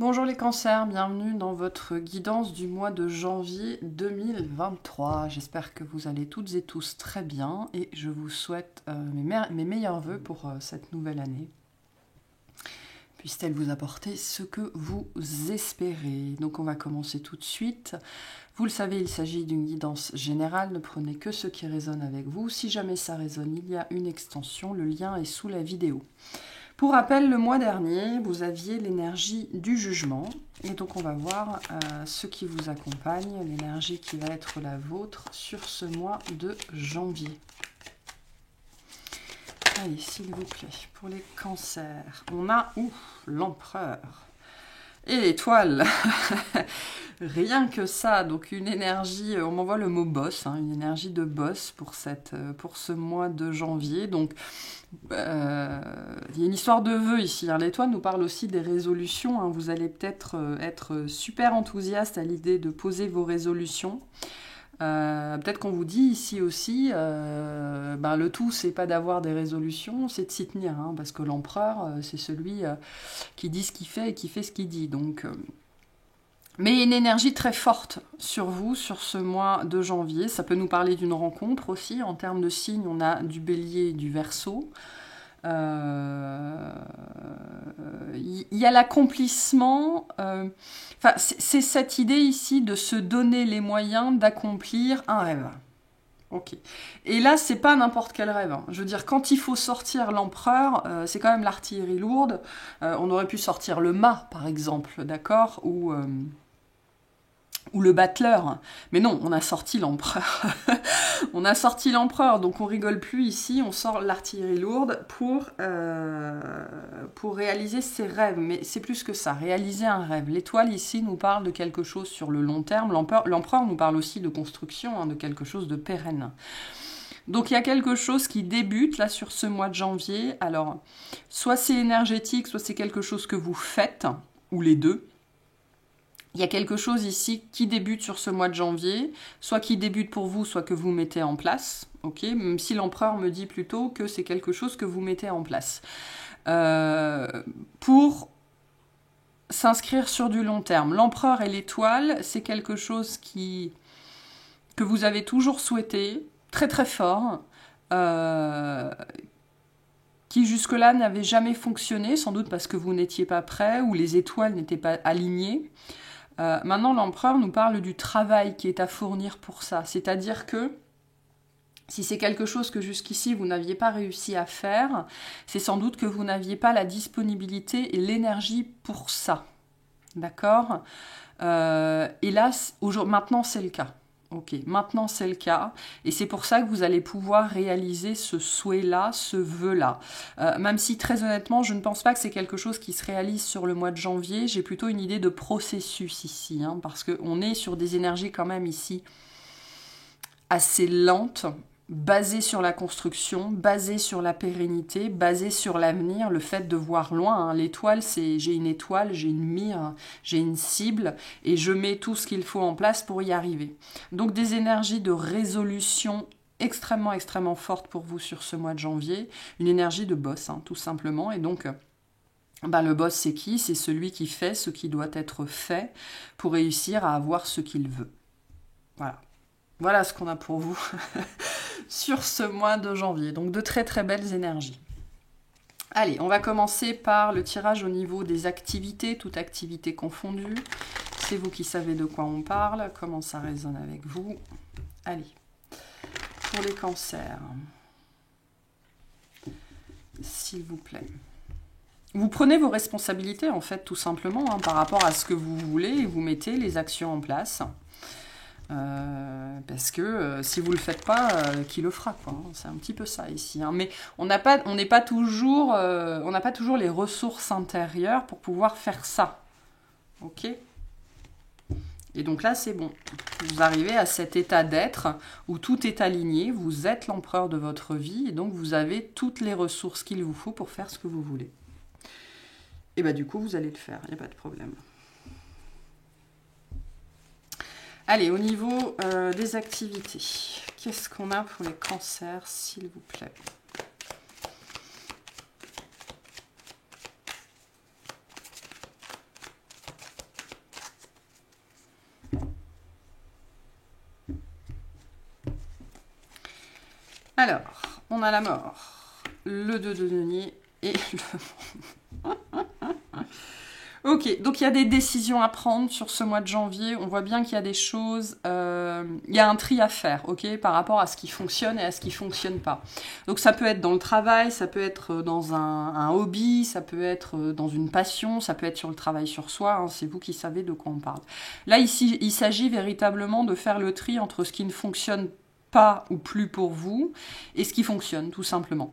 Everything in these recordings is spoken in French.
Bonjour les cancers, bienvenue dans votre guidance du mois de janvier 2023. J'espère que vous allez toutes et tous très bien et je vous souhaite mes meilleurs vœux pour cette nouvelle année. Puisse-t-elle vous apporter ce que vous espérez. Donc on va commencer tout de suite. Vous le savez, il s'agit d'une guidance générale, ne prenez que ce qui résonne avec vous. Si jamais ça résonne, il y a une extension, le lien est sous la vidéo. Pour rappel, le mois dernier, vous aviez l'énergie du jugement. Et donc, on va voir ce qui vous accompagne, l'énergie qui va être la vôtre sur ce mois de janvier. Allez, s'il vous plaît, pour les cancers, on a l'empereur et l'étoile. Rien que ça, donc une énergie, on m'envoie le mot boss, une énergie de boss pour ce mois de janvier. Donc, il y a une histoire de vœux ici. L'étoile nous parle aussi des résolutions. Vous allez peut-être être super enthousiaste à l'idée de poser vos résolutions. Peut-être qu'on vous dit ici aussi, le tout, c'est pas d'avoir des résolutions, c'est de s'y tenir. Parce que l'empereur, c'est celui qui dit ce qu'il fait et qui fait ce qu'il dit. Donc... Mais une énergie très forte sur vous, sur ce mois de janvier. Ça peut nous parler d'une rencontre aussi. En termes de signes, on a du bélier et du verseau. Il y a l'accomplissement. C'est cette idée ici de se donner les moyens d'accomplir un rêve. Ok. Et là, c'est pas n'importe quel rêve. Je veux dire, quand il faut sortir l'empereur, c'est quand même l'artillerie lourde. On aurait pu sortir le mât, par exemple, d'accord, ou le battleur. Mais non, on a sorti l'empereur. On a sorti l'empereur, donc on rigole plus ici, on sort l'artillerie lourde pour réaliser ses rêves. Mais c'est plus que ça, réaliser un rêve. L'étoile ici nous parle de quelque chose sur le long terme. L'empereur nous parle aussi de construction, de quelque chose de pérenne. Donc il y a quelque chose qui débute là sur ce mois de janvier. Alors, soit c'est énergétique, soit c'est quelque chose que vous faites, ou les deux. Il y a quelque chose ici qui débute sur ce mois de janvier, soit qui débute pour vous, soit que vous mettez en place. Ok, même si l'empereur me dit plutôt que c'est quelque chose que vous mettez en place. Pour s'inscrire sur du long terme. L'empereur et l'étoile, c'est quelque chose que vous avez toujours souhaité, très très fort, qui jusque-là n'avait jamais fonctionné, sans doute parce que vous n'étiez pas prêt ou les étoiles n'étaient pas alignées. Maintenant, l'empereur nous parle du travail qui est à fournir pour ça. C'est-à-dire que si c'est quelque chose que jusqu'ici vous n'aviez pas réussi à faire, c'est sans doute que vous n'aviez pas la disponibilité et l'énergie pour ça. D'accord ? Et là, maintenant, c'est le cas. Ok, maintenant c'est le cas, et c'est pour ça que vous allez pouvoir réaliser ce souhait-là, ce vœu-là. Même si très honnêtement, je ne pense pas que c'est quelque chose qui se réalise sur le mois de janvier, j'ai plutôt une idée de processus ici, parce qu'on est sur des énergies quand même ici assez lentes, basées sur la construction, basées sur la pérennité, basées sur l'avenir, le fait de voir loin. L'étoile, c'est j'ai une étoile, j'ai une mire, j'ai une cible, et je mets tout ce qu'il faut en place pour y arriver. Donc des énergies de résolution extrêmement, extrêmement fortes pour vous sur ce mois de janvier, une énergie de boss, tout simplement, et donc... le boss, c'est qui ? C'est celui qui fait ce qui doit être fait pour réussir à avoir ce qu'il veut. Voilà. Voilà ce qu'on a pour vous sur ce mois de janvier. Donc de très très belles énergies. Allez, on va commencer par le tirage au niveau des activités, toute activité confondue. C'est vous qui savez de quoi on parle, comment ça résonne avec vous. Allez, pour les cancers, s'il vous plaît. Vous prenez vos responsabilités, en fait, tout simplement, par rapport à ce que vous voulez, et vous mettez les actions en place. Parce que si vous le faites pas, qui le fera, quoi. C'est un petit peu ça ici. Mais on n'a pas toujours les ressources intérieures pour pouvoir faire ça. Ok ? Et donc là, c'est bon. Vous arrivez à cet état d'être où tout est aligné. Vous êtes l'empereur de votre vie et donc vous avez toutes les ressources qu'il vous faut pour faire ce que vous voulez. Et du coup, vous allez le faire. Il n'y a pas de problème. Allez, au niveau des activités, qu'est-ce qu'on a pour les cancers, s'il vous plaît ? Alors, on a la mort, le 2 de denier et le... Ok, donc il y a des décisions à prendre sur ce mois de janvier. On voit bien qu'il y a des choses, il y a un tri à faire, ok, par rapport à ce qui fonctionne et à ce qui fonctionne pas. Donc ça peut être dans le travail, ça peut être dans un hobby, ça peut être dans une passion, ça peut être sur le travail sur soi. Hein, c'est vous qui savez de quoi on parle. Là ici, il s'agit véritablement de faire le tri entre ce qui ne fonctionne pas ou plus pour vous et ce qui fonctionne, tout simplement.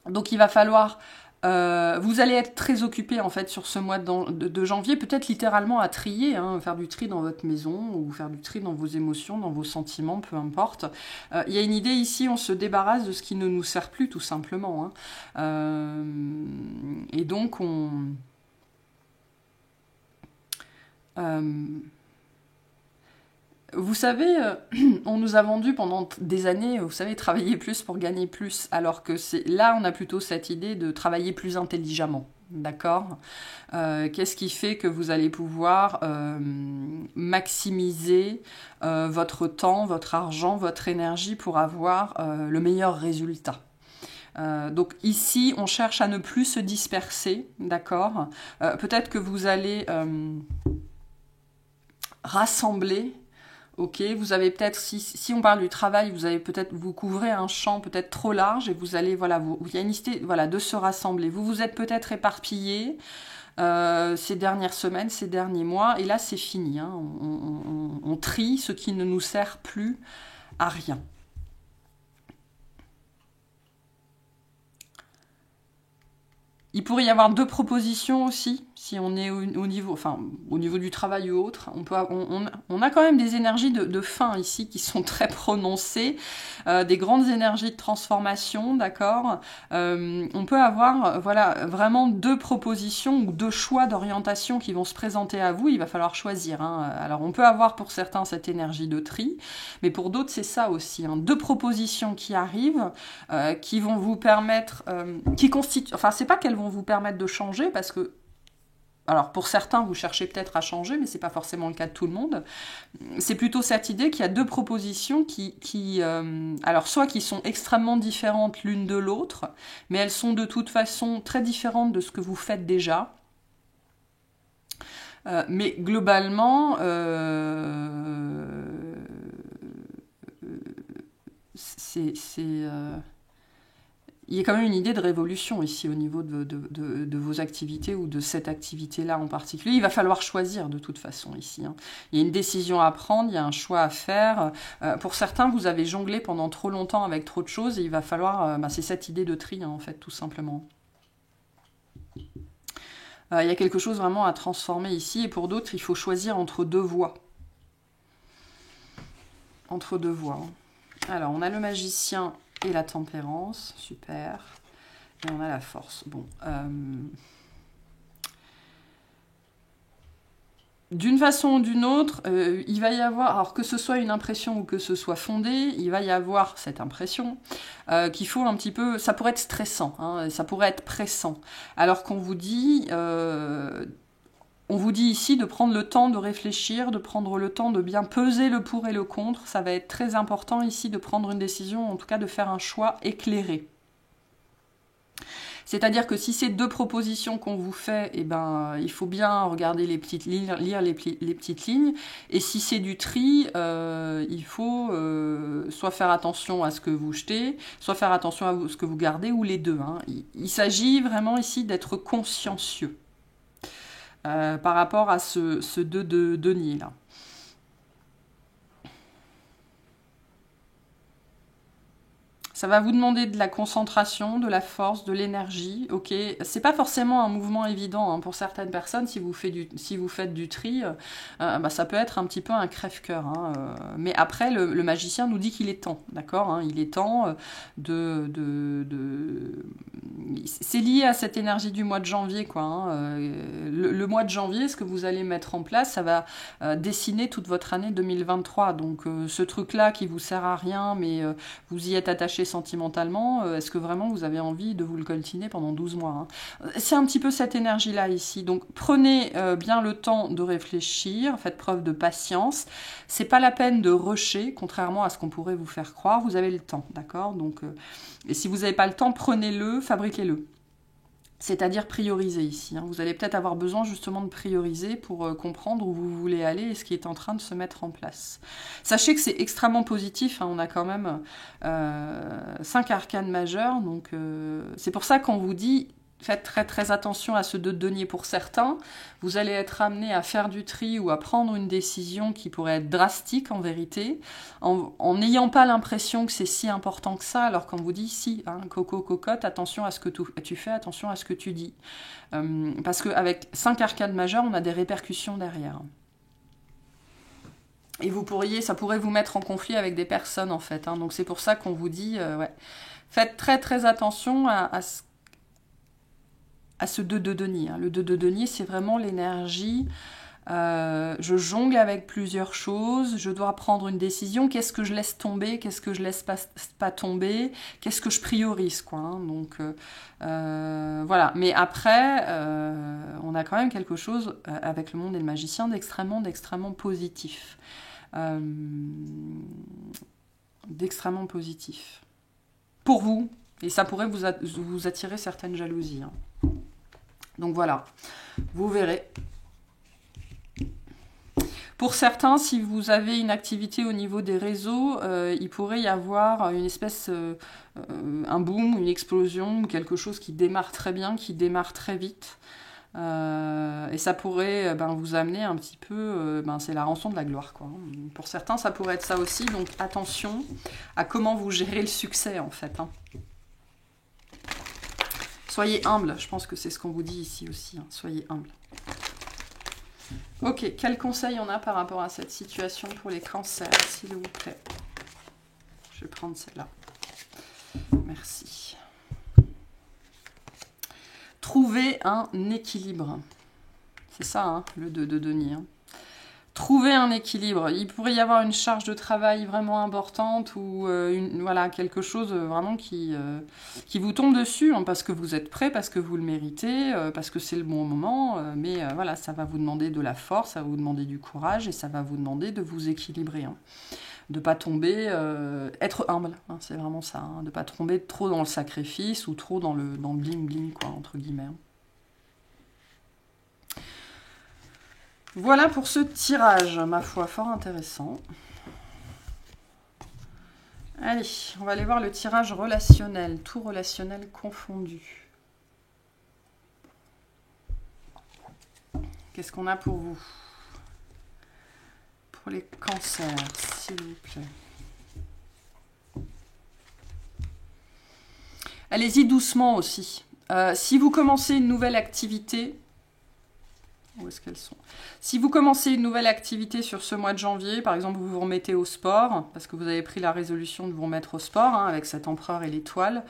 Donc il va falloir... vous allez être très occupé en fait sur ce mois de janvier, peut-être littéralement à trier, hein, faire du tri dans votre maison ou faire du tri dans vos émotions, dans vos sentiments, peu importe. Il y a une idée ici, on se débarrasse de ce qui ne nous sert plus tout simplement. Hein. Et donc on... Vous savez, on nous a vendu pendant des années, vous savez, travailler plus pour gagner plus, alors que là, on a plutôt cette idée de travailler plus intelligemment, d'accord ? Qu'est-ce qui fait que vous allez pouvoir maximiser votre temps, votre argent, votre énergie pour avoir le meilleur résultat ? Donc ici, on cherche à ne plus se disperser, d'accord ? Peut-être que vous allez rassembler. Ok, vous avez peut-être, si on parle du travail, vous avez peut-être, vous couvrez un champ peut-être trop large et vous allez, voilà, il y a une idée, voilà, de se rassembler. Vous vous êtes peut-être éparpillés ces dernières semaines, ces derniers mois, et là c'est fini. Hein, on trie ce qui ne nous sert plus à rien. Il pourrait y avoir deux propositions aussi, si on est au niveau, enfin, au niveau du travail ou autre. On a quand même des énergies de fin ici qui sont très prononcées, des grandes énergies de transformation, d'accord. On peut avoir, voilà, vraiment deux propositions ou deux choix d'orientation qui vont se présenter à vous. Il va falloir choisir. Hein. Alors, on peut avoir pour certains cette énergie de tri, mais pour d'autres, c'est ça aussi. Hein. Deux propositions qui arrivent, qui vont vous permettre, qui constituent, enfin, c'est pas qu'elles vont vous permettre de changer, parce que alors pour certains vous cherchez peut-être à changer, mais c'est pas forcément le cas de tout le monde. C'est plutôt cette idée qu'il y a deux propositions alors soit qui sont extrêmement différentes l'une de l'autre, mais elles sont de toute façon très différentes de ce que vous faites déjà. Mais globalement, il y a quand même une idée de révolution ici au niveau de vos activités ou de cette activité-là en particulier. Il va falloir choisir de toute façon ici. Hein. Il y a une décision à prendre, il y a un choix à faire. Pour certains, vous avez jonglé pendant trop longtemps avec trop de choses et il va falloir... c'est cette idée de tri, hein, en fait, tout simplement. Il y a quelque chose vraiment à transformer ici et pour d'autres, il faut choisir entre deux voies. Entre deux voies. Hein. Alors, on a le magicien... et la tempérance, super. Et on a la force. Bon. D'une façon ou d'une autre, il va y avoir, alors que ce soit une impression ou que ce soit fondé, il va y avoir cette impression qu'il faut un petit peu... Ça pourrait être stressant, hein, ça pourrait être pressant. Alors qu'on vous dit... on vous dit ici de prendre le temps de réfléchir, de prendre le temps de bien peser le pour et le contre. Ça va être très important ici de prendre une décision, en tout cas de faire un choix éclairé. C'est-à-dire que si c'est deux propositions qu'on vous fait, eh ben, il faut bien regarder les petites lignes, lire les petites lignes. Et si c'est du tri, il faut soit faire attention à ce que vous jetez, soit faire attention à ce que vous gardez, ou les deux. Hein. Il s'agit vraiment ici d'être consciencieux. Par rapport à ce 2 de denier là. Ça va vous demander de la concentration, de la force, de l'énergie, ok. C'est pas forcément un mouvement évident hein, pour certaines personnes. Si vous faites du tri, ça peut être un petit peu un crève-cœur. Hein, mais après, le magicien nous dit qu'il est temps, d'accord hein, il est temps c'est lié à cette énergie du mois de janvier, quoi. Hein, le mois de janvier, ce que vous allez mettre en place, ça va dessiner toute votre année 2023. Donc, ce truc-là qui vous sert à rien, mais vous y êtes attaché sentimentalement, est-ce que vraiment vous avez envie de vous le coltiner pendant 12 mois, hein? C'est un petit peu cette énergie-là ici. Donc prenez bien le temps de réfléchir, faites preuve de patience. C'est pas la peine de rusher, contrairement à ce qu'on pourrait vous faire croire. Vous avez le temps, d'accord? Donc, et si vous n'avez pas le temps, prenez-le, fabriquez-le. C'est-à-dire prioriser ici, hein. Vous allez peut-être avoir besoin justement de prioriser pour comprendre où vous voulez aller et ce qui est en train de se mettre en place. Sachez que c'est extrêmement positif, hein. On a quand même 5 arcanes majeures, donc c'est pour ça qu'on vous dit faites très très attention à ce 2 de denier pour certains. Vous allez être amené à faire du tri ou à prendre une décision qui pourrait être drastique en vérité, en n'ayant pas l'impression que c'est si important que ça, alors qu'on vous dit si, hein, coco, cocotte, attention à ce que tu fais, attention à ce que tu dis. Parce qu'avec 5 arcanes majeures, on a des répercussions derrière. Et ça pourrait vous mettre en conflit avec des personnes en fait, hein. Donc c'est pour ça qu'on vous dit, ouais, faites très très attention à ce 2 de denier, hein. Le 2 de denier, c'est vraiment l'énergie. Je jongle avec plusieurs choses, je dois prendre une décision, qu'est-ce que je laisse tomber, qu'est-ce que je laisse pas tomber, qu'est-ce que je priorise, quoi, hein. Donc voilà, mais après on a quand même quelque chose avec le monde des magiciens d'extrêmement positif, d'extrêmement positif pour vous, et ça pourrait vous attirer certaines jalousies, hein. Donc voilà, vous verrez. Pour certains, si vous avez une activité au niveau des réseaux, il pourrait y avoir une espèce, un boom, une explosion, quelque chose qui démarre très bien, qui démarre très vite. Et ça pourrait vous amener un petit peu, c'est la rançon de la gloire, quoi. Pour certains, ça pourrait être ça aussi, donc attention à comment vous gérez le succès, en fait, hein. Soyez humble, je pense que c'est ce qu'on vous dit ici aussi, hein. Soyez humble. Ok, quel conseil on a par rapport à cette situation pour les cancers, s'il vous plaît? Je vais prendre celle-là. Merci. Trouver un équilibre. C'est ça, hein, le 2 de denier, hein. Trouver un équilibre. Il pourrait y avoir une charge de travail vraiment importante ou voilà, quelque chose vraiment qui vous tombe dessus, hein, parce que vous êtes prêt, parce que vous le méritez, parce que c'est le bon moment. Mais voilà, ça va vous demander de la force, ça va vous demander du courage et ça va vous demander de vous équilibrer, hein. De ne pas tomber, être humble, hein, c'est vraiment ça. Hein, de ne pas tomber trop dans le sacrifice ou trop dans le bling-bling, quoi, entre guillemets. Voilà pour ce tirage, ma foi, fort intéressant. Allez, on va aller voir le tirage relationnel, tout relationnel confondu. Qu'est-ce qu'on a pour vous? Pour les cancers, s'il vous plaît. Allez-y doucement aussi. Si vous commencez une nouvelle activité... Où est-ce qu'elles sont? Si vous commencez une nouvelle activité sur ce mois de janvier, par exemple vous vous remettez au sport, parce que vous avez pris la résolution de vous remettre au sport, hein, avec cet empereur et l'étoile,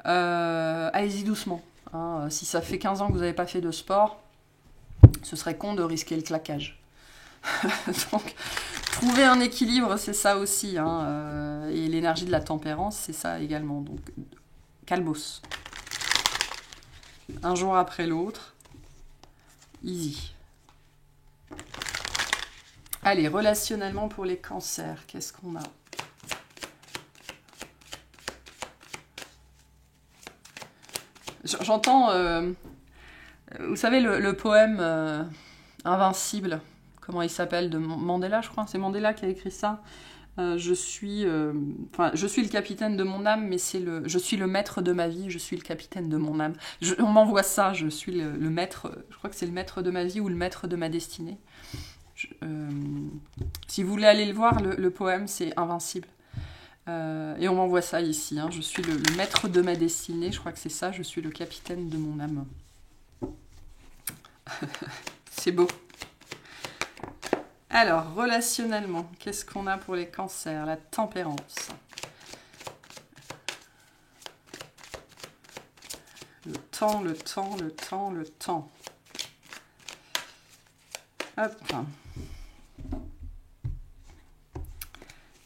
allez-y doucement, hein. Si ça fait 15 ans que vous n'avez pas fait de sport, ce serait con de risquer le claquage. Donc, trouver un équilibre, c'est ça aussi, hein, et l'énergie de la tempérance, c'est ça également. Donc, calmos. Un jour après l'autre. Easy. Allez, relationnellement pour les cancers, qu'est-ce qu'on a? J'entends, vous savez, le poème Invincible, comment il s'appelle, de Mandela, je crois. C'est Mandela qui a écrit ça. Je suis le capitaine de mon âme, mais je suis le maître de ma vie, je suis le capitaine de mon âme. On m'envoie ça, je suis le maître, je crois que c'est le maître de ma vie ou le maître de ma destinée. Si vous voulez aller le voir, le poème, c'est Invincible. Et on m'envoie ça ici, hein. Je suis le maître de ma destinée, je crois que c'est ça, je suis le capitaine de mon âme. C'est beau. Alors, relationnellement, qu'est-ce qu'on a pour les cancers? La tempérance. Le temps, le temps, le temps, le temps. Hop.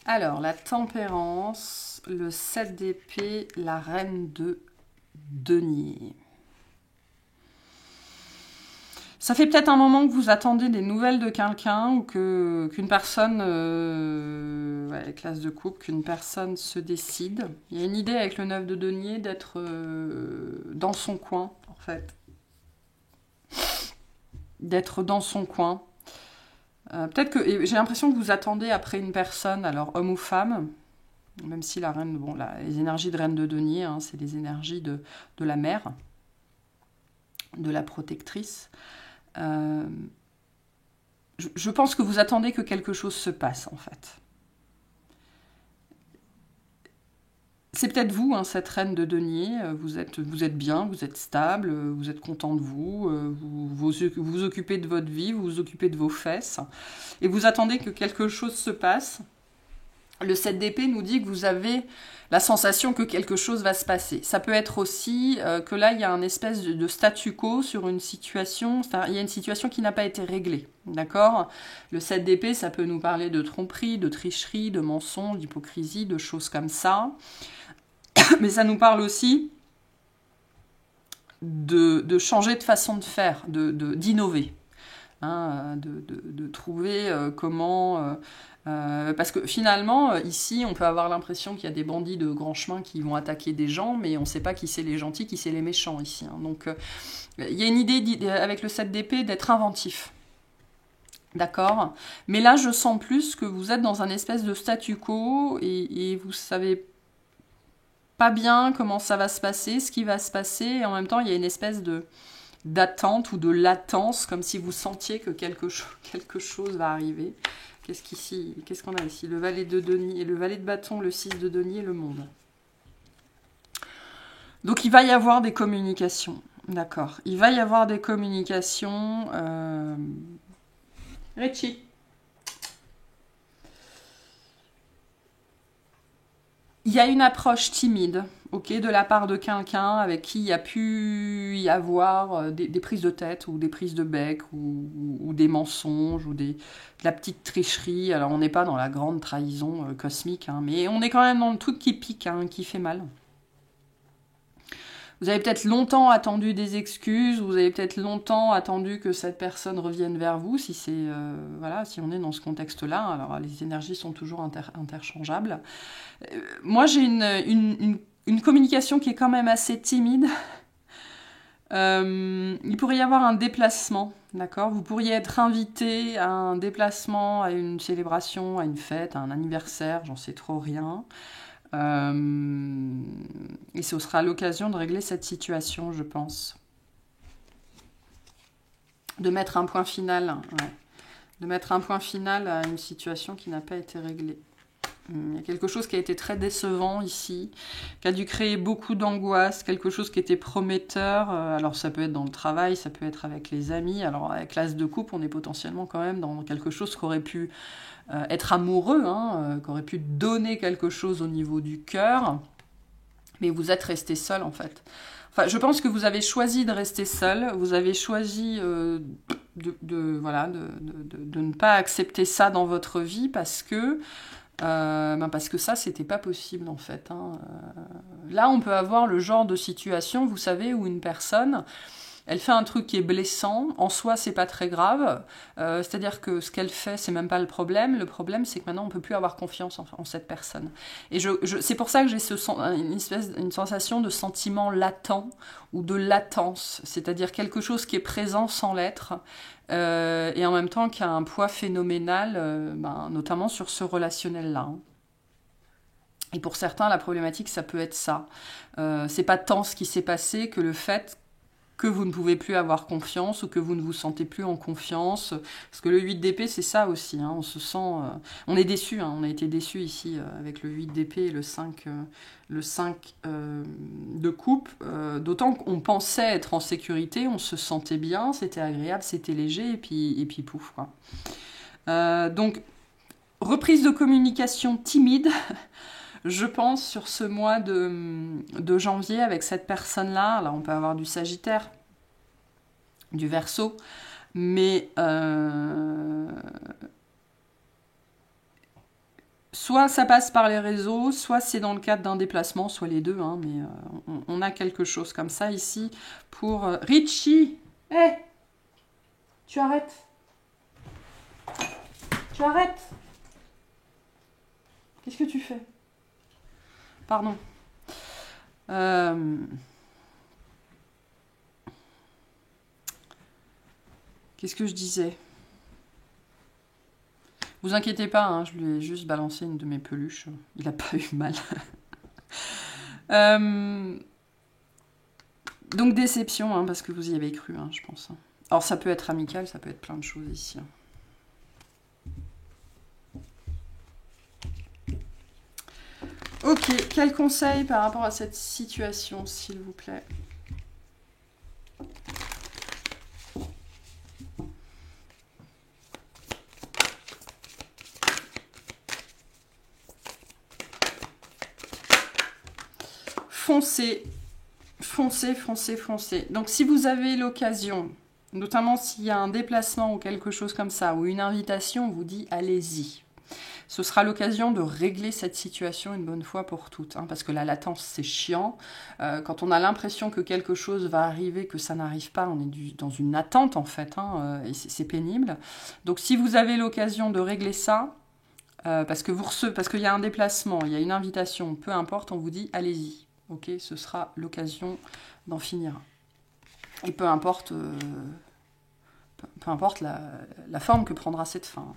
Alors, la tempérance, le 7 d'épée, la reine de denier. Ça fait peut-être un moment que vous attendez des nouvelles de quelqu'un ou qu'une personne, ouais, classe de couple, qu'une personne se décide. Il y a une idée avec le 9 de denier d'être dans son coin, en fait. D'être dans son coin. Peut-être que j'ai l'impression que vous attendez après une personne, alors homme ou femme, même si la reine, bon, les énergies de reine de denier, hein, c'est les énergies de la mère, de la protectrice. Je pense que vous attendez que quelque chose se passe, en fait. C'est peut-être vous, hein, cette reine de denier, vous êtes bien, vous êtes stable, vous êtes content de vous, vous occupez de votre vie, vous vous occupez de vos fesses, et vous attendez que quelque chose se passe. Le 7 d'épée nous dit que vous avez la sensation que quelque chose va se passer. Ça peut être aussi que là, il y a un espèce de statu quo sur une situation, il y a une situation qui n'a pas été réglée, d'accord? Le 7 d'épée, ça peut nous parler de tromperie, de tricherie, de mensonge, d'hypocrisie, de choses comme ça. Mais ça nous parle aussi de changer de façon de faire, d'innover, hein, de trouver comment... parce que finalement, ici, on peut avoir l'impression qu'il y a des bandits de grand chemin qui vont attaquer des gens, mais on ne sait pas qui c'est les gentils, qui c'est les méchants ici. Hein. Donc, il y a une idée avec le 7 d'épée d'être inventif. D'accord? Mais là, je sens plus que vous êtes dans un espèce de statu quo et vous savez pas bien comment ça va se passer, ce qui va se passer, et en même temps, il y a une espèce d'attente ou de latence, comme si vous sentiez que quelque chose va arriver. Qu'est-ce qu'on a ici? Le valet de denier, le valet de bâton, le 6 de denier, le monde. Donc il va y avoir des communications, d'accord. Il va y avoir des communications. Richie. Il y a une approche timide, ok, de la part de quelqu'un avec qui il y a pu y avoir des prises de tête ou des prises de bec ou des mensonges ou de la petite tricherie. Alors on n'est pas dans la grande trahison cosmique, hein, mais on est quand même dans le truc qui pique, hein, qui fait mal. Vous avez peut-être longtemps attendu des excuses, vous avez peut-être longtemps attendu que cette personne revienne vers vous, si c'est voilà, si on est dans ce contexte-là. Alors les énergies sont toujours interchangeables. Moi, j'ai une communication qui est quand même assez timide. Il pourrait y avoir un déplacement, d'accord? Vous pourriez être invité à un déplacement, à une célébration, à une fête, à un anniversaire, j'en sais trop rien. Et ce sera l'occasion de régler cette situation, je pense. De mettre un point final, ouais. De mettre un point final à une situation qui n'a pas été réglée. Il y a quelque chose qui a été très décevant ici, qui a dû créer beaucoup d'angoisse, quelque chose qui était prometteur. Alors ça peut être dans le travail, ça peut être avec les amis. Alors avec l'as de coupe, on est potentiellement quand même dans quelque chose qui aurait pu être amoureux, hein, qui aurait pu donner quelque chose au niveau du cœur. Mais vous êtes resté seul en fait. Enfin, je pense que vous avez choisi de rester seul, vous avez choisi de ne pas accepter ça dans votre vie parce que ça, c'était pas possible en fait. Hein. Là, on peut avoir le genre de situation, vous savez, où une personne, elle fait un truc qui est blessant. En soi, c'est pas très grave. C'est-à-dire que ce qu'elle fait, c'est même pas le problème. Le problème, c'est que maintenant, on peut plus avoir confiance en cette personne. Et c'est pour ça que j'ai une sensation de sentiment latent ou de latence. C'est-à-dire quelque chose qui est présent sans l'être. Et en même temps qui a un poids phénoménal, notamment sur ce relationnel-là. Et pour certains, la problématique, ça peut être ça. C'est pas tant ce qui s'est passé que le fait que vous ne pouvez plus avoir confiance ou que vous ne vous sentez plus en confiance. Parce que le 8 d'épée, c'est ça aussi. Hein, on se sent... on est déçu, hein, on a été déçu ici avec le 8 d'épée et le 5 de coupe. D'autant qu'on pensait être en sécurité, on se sentait bien, c'était agréable, c'était léger, et puis pouf, quoi. Donc, reprise de communication timide, je pense, sur ce mois de janvier avec cette personne-là. Là, on peut avoir du Sagittaire, du Verseau, mais soit ça passe par les réseaux, soit c'est dans le cadre d'un déplacement, soit les deux, hein, mais on a quelque chose comme ça ici pour... Richie, hé, tu arrêtes. Tu arrêtes. Qu'est-ce que tu fais? Pardon. Qu'est-ce que je disais? Vous inquiétez pas, hein, je lui ai juste balancé une de mes peluches. Il n'a pas eu mal. Donc déception, hein, parce que vous y avez cru, hein, je pense. Alors ça peut être amical, ça peut être plein de choses ici. Ok, quel conseil par rapport à cette situation, s'il vous plaît? Foncez, foncez, foncez, foncez. Donc si vous avez l'occasion, notamment s'il y a un déplacement ou quelque chose comme ça, ou une invitation, on vous dit allez-y. Ce sera l'occasion de régler cette situation une bonne fois pour toutes. Hein, parce que la latence, c'est chiant. Quand on a l'impression que quelque chose va arriver, que ça n'arrive pas, on est dans une attente en fait. Hein, et c'est pénible. Donc si vous avez l'occasion de régler ça, parce qu'il y a un déplacement, il y a une invitation, peu importe, on vous dit allez-y. Ok, ce sera l'occasion d'en finir. Et peu importe la forme que prendra cette fin.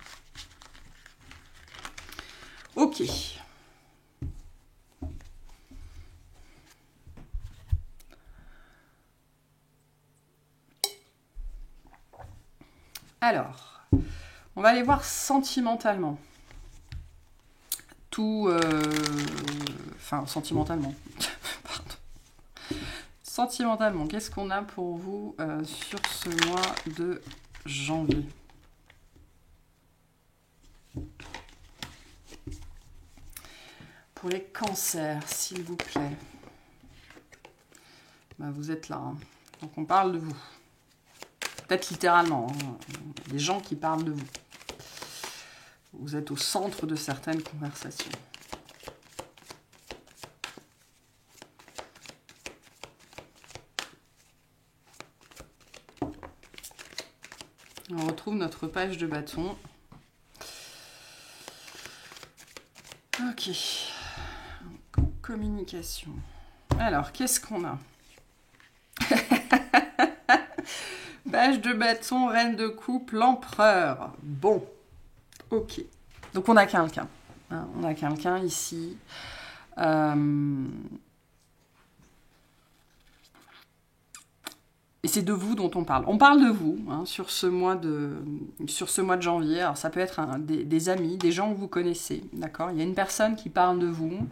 Ok. Alors, on va aller voir sentimentalement. Enfin, sentimentalement. Pardon. Sentimentalement, qu'est-ce qu'on a pour vous sur ce mois de janvier? Pour les cancers, s'il vous plaît. Bah, vous êtes là. Hein. Donc on parle de vous. Peut-être littéralement. Hein. Des gens qui parlent de vous. Vous êtes au centre de certaines conversations. On retrouve notre page de bâton. Ok. Communication. Alors, qu'est-ce qu'on a? Page de bâton, reine de coupe, l'empereur. Bon. Ok. Donc, on a quelqu'un. Hein, on a quelqu'un ici. Et c'est de vous dont on parle. On parle de vous hein, sur ce mois de janvier. Alors ça peut être des amis, des gens que vous connaissez, d'accord? Il y a une personne qui parle de vous,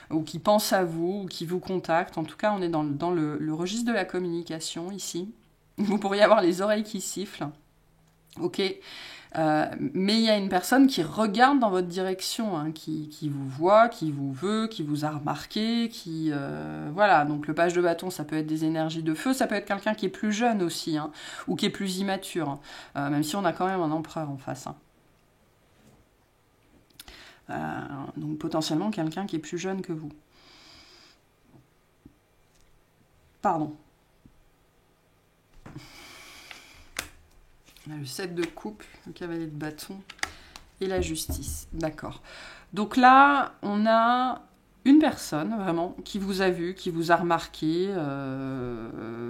ou qui pense à vous, ou qui vous contacte. En tout cas, on est dans le registre de la communication ici. Vous pourriez avoir les oreilles qui sifflent. Ok. Mais il y a une personne qui regarde dans votre direction, hein, qui vous voit, qui vous veut, qui vous a remarqué, voilà, donc le page de bâton, ça peut être des énergies de feu, ça peut être quelqu'un qui est plus jeune aussi, hein, ou qui est plus immature, même si on a quand même un empereur en face. Hein. Donc potentiellement quelqu'un qui est plus jeune que vous. Pardon. On a le 7 de coupe, le cavalier de bâton et la justice. D'accord. Donc là, on a une personne, vraiment, qui vous a vu, qui vous a remarqué,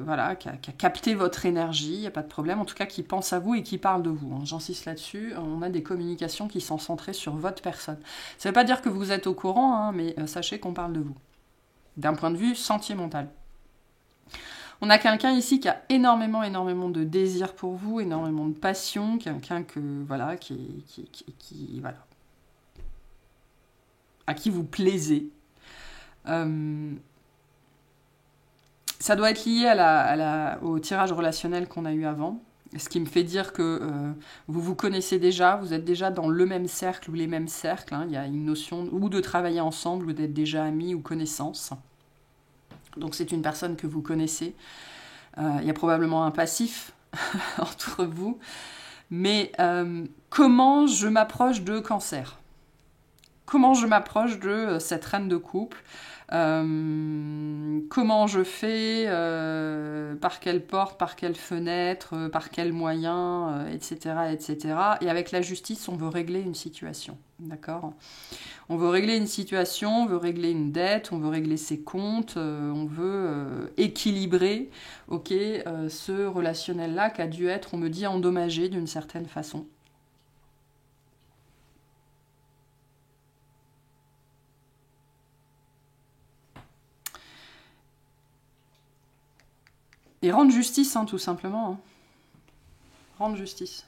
voilà, qui a capté votre énergie, il n'y a pas de problème, en tout cas qui pense à vous et qui parle de vous. Hein. J'insiste là-dessus, on a des communications qui sont centrées sur votre personne. Ça ne veut pas dire que vous êtes au courant, hein, mais sachez qu'on parle de vous, d'un point de vue sentimental. On a quelqu'un ici qui a énormément de désir pour vous, énormément de passion, quelqu'un que voilà, qui voilà, à qui vous plaisez. Ça doit être lié au tirage relationnel qu'on a eu avant, ce qui me fait dire que vous vous connaissez déjà, vous êtes déjà dans le même cercle ou les mêmes cercles. Hein. Il y a une notion ou de travailler ensemble ou d'être déjà amis ou connaissances. Donc c'est une personne que vous connaissez. Il y a probablement un passif entre vous. Mais comment je m'approche de cancer? comment je m'approche de cette reine de coupe, comment je fais, par quelle porte, par quelle fenêtre, par quels moyens, etc., etc. Et avec la justice, on veut régler une situation, d'accord ? On veut régler une situation, on veut régler une dette, on veut régler ses comptes, on veut équilibrer, ok, ce relationnel-là qui a dû être, on me dit, endommagé d'une certaine façon. Et rendre justice, hein, tout simplement. Hein. Rendre justice.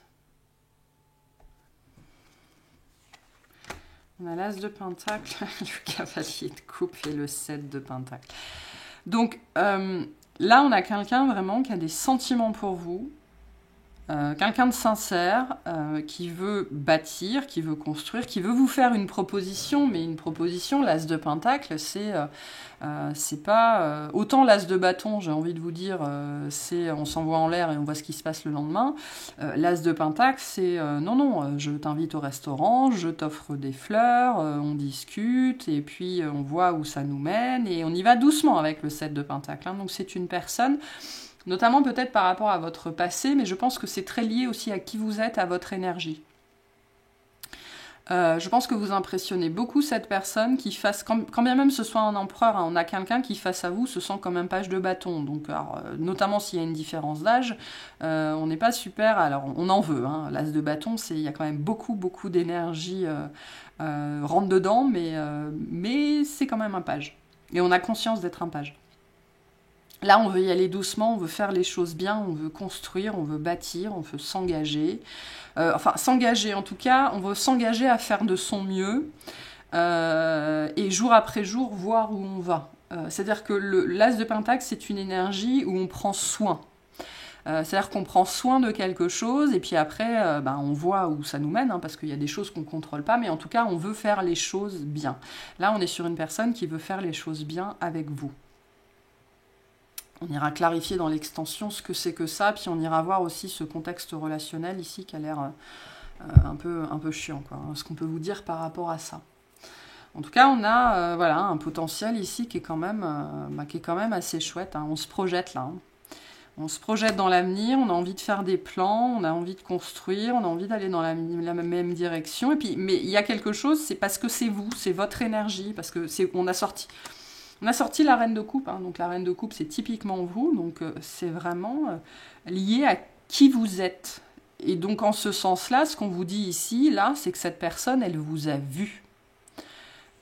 On a l'as de pentacle, le cavalier de coupe et le 7 de pentacle. Donc là, on a quelqu'un vraiment qui a des sentiments pour vous, quelqu'un de sincère, qui veut bâtir, qui veut construire, qui veut vous faire une proposition, mais une proposition, l'as de pentacle, c'est pas... autant l'as de bâton, j'ai envie de vous dire, c'est on s'envoie en l'air et on voit ce qui se passe le lendemain. L'as de pentacle, c'est non, je t'invite au restaurant, je t'offre des fleurs, on discute, et puis on voit où ça nous mène, et on y va doucement avec le 7 de pentacle. Hein. Donc c'est une personne... Notamment peut-être par rapport à votre passé, mais je pense que c'est très lié aussi à qui vous êtes, à votre énergie. Je pense que vous impressionnez beaucoup cette personne qui face, quand bien même ce soit un empereur, hein, on a quelqu'un qui face à vous se sent comme un page de bâton. Donc, alors, notamment s'il y a une différence d'âge, on n'est pas super. Alors, on en veut. Hein, l'as de bâton, il y a quand même beaucoup d'énergie rentre dedans, mais c'est quand même un page. Et on a conscience d'être un page. Là, on veut y aller doucement, on veut faire les choses bien, on veut construire, on veut bâtir, on veut s'engager. Enfin, s'engager en tout cas, on veut s'engager à faire de son mieux et jour après jour, voir où on va. C'est-à-dire que l'as de pentacle, c'est une énergie où on prend soin. C'est-à-dire qu'on prend soin de quelque chose et puis après, on voit où ça nous mène, hein, parce qu'il y a des choses qu'on ne contrôle pas, mais en tout cas, on veut faire les choses bien. Là, on est sur une personne qui veut faire les choses bien avec vous. On ira clarifier dans l'extension ce que c'est que ça, puis on ira voir aussi ce contexte relationnel ici qui a l'air un peu chiant, quoi. Ce qu'on peut vous dire par rapport à ça. En tout cas, on a voilà, un potentiel ici qui est quand même assez chouette. Hein. On se projette là. Hein. On se projette dans l'avenir, on a envie de faire des plans, on a envie de construire, on a envie d'aller dans la même direction. Et puis, mais il y a quelque chose, c'est parce que c'est vous, c'est votre énergie, parce que on a sorti la reine de coupe, hein, donc la reine de coupe c'est typiquement vous, donc c'est vraiment lié à qui vous êtes. Et donc en ce sens-là, ce qu'on vous dit ici, là, c'est que cette personne, elle vous a vu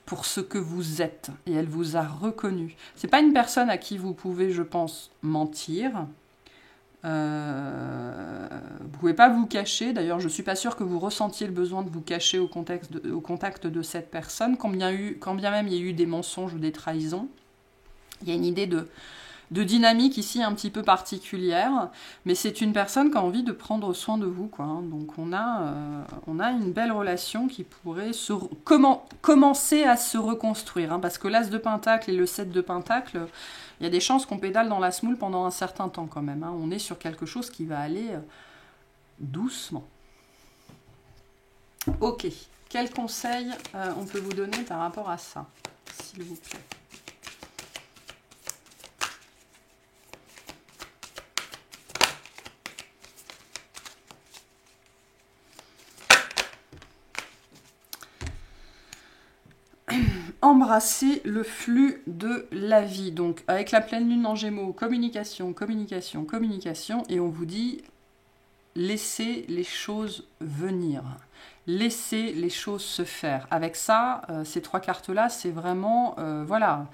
pour ce que vous êtes, et elle vous a reconnu. C'est pas une personne à qui vous pouvez, je pense, mentir. Vous pouvez pas vous cacher, d'ailleurs je suis pas sûre que vous ressentiez le besoin de vous cacher au contact de cette personne, quand bien même il y a eu des mensonges ou des trahisons. Il y a une idée de dynamique ici un petit peu particulière, mais c'est une personne qui a envie de prendre soin de vous, quoi. Hein. Donc on a une belle relation qui pourrait commencer à se reconstruire, hein, parce que l'as de pentacle et le 7 de pentacle, il y a des chances qu'on pédale dans la semoule pendant un certain temps quand même. Hein. On est sur quelque chose qui va aller doucement. Ok, quel conseil on peut vous donner par rapport à ça, s'il vous plaît ? Embrasser le flux de la vie. Donc, avec la pleine lune en Gémeaux, communication, communication, communication, et on vous dit, laissez les choses venir. Laissez les choses se faire. Avec ça, ces trois cartes-là, c'est vraiment, voilà,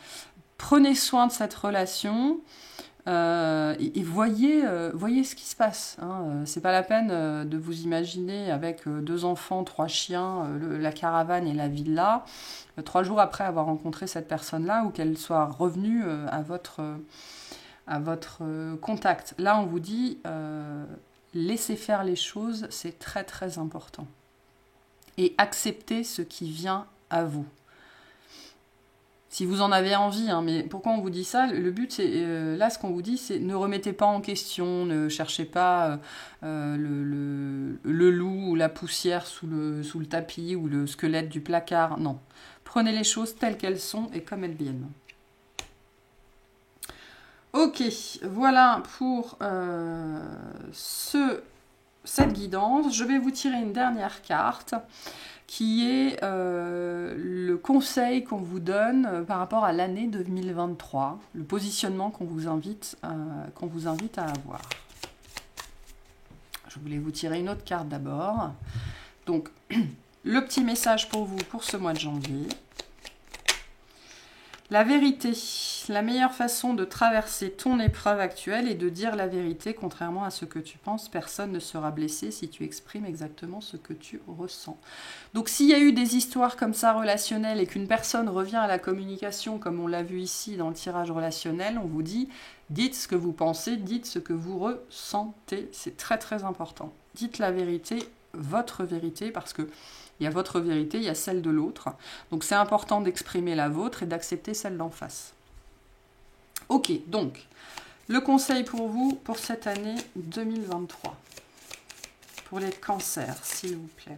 prenez soin de cette relation, et voyez ce qui se passe. Hein. C'est pas la peine de vous imaginer avec 2 enfants, 3 chiens, la caravane et la villa, 3 jours après avoir rencontré cette personne-là, ou qu'elle soit revenue à votre contact. Là, on vous dit, laissez faire les choses, c'est très très important. Et acceptez ce qui vient à vous. Si vous en avez envie, hein, mais pourquoi on vous dit ça? Le but, c'est là, ce qu'on vous dit, c'est ne remettez pas en question, ne cherchez pas le loup ou la poussière sous le tapis ou le squelette du placard. Non. Prenez les choses telles qu'elles sont et comme elles viennent. Ok, voilà pour cette guidance. Je vais vous tirer une dernière carte qui est le conseil qu'on vous donne par rapport à l'année 2023, le positionnement qu'on vous invite à avoir. Je voulais vous tirer une autre carte d'abord. Donc, le petit message pour vous pour ce mois de janvier. La vérité, la meilleure façon de traverser ton épreuve actuelle est de dire la vérité, contrairement à ce que tu penses. Personne ne sera blessé si tu exprimes exactement ce que tu ressens. Donc s'il y a eu des histoires comme ça relationnelles et qu'une personne revient à la communication, comme on l'a vu ici dans le tirage relationnel, on vous dit, dites ce que vous pensez, dites ce que vous ressentez. C'est très très important. Dites la vérité, votre vérité, parce que il y a votre vérité, il y a celle de l'autre. Donc c'est important d'exprimer la vôtre et d'accepter celle d'en face. Ok, donc, le conseil pour vous pour cette année 2023. Pour les cancers, s'il vous plaît.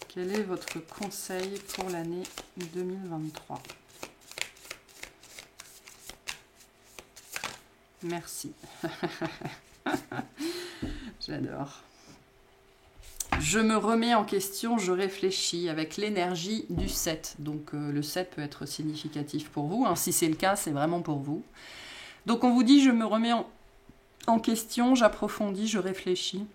Quel est votre conseil pour l'année 2023? Merci. J'adore. Je me remets en question, je réfléchis avec l'énergie du 7. Donc le 7 peut être significatif pour vous. Hein. Si c'est le cas, c'est vraiment pour vous. Donc on vous dit, je me remets en question, j'approfondis, je réfléchis.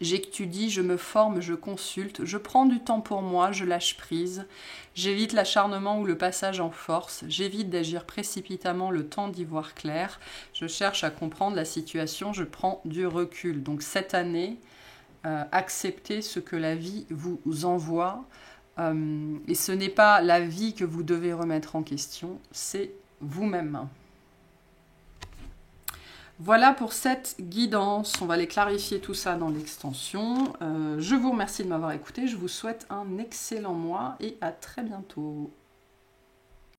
J'étudie, je me forme, je consulte, je prends du temps pour moi, je lâche prise. J'évite l'acharnement ou le passage en force. J'évite d'agir précipitamment le temps d'y voir clair. Je cherche à comprendre la situation, je prends du recul. Donc cette année... acceptez ce que la vie vous envoie et ce n'est pas la vie que vous devez remettre en question, c'est vous-même. Voilà pour cette guidance, on va aller clarifier tout ça dans l'extension. Je vous remercie de m'avoir écouté, je vous souhaite un excellent mois et à très bientôt.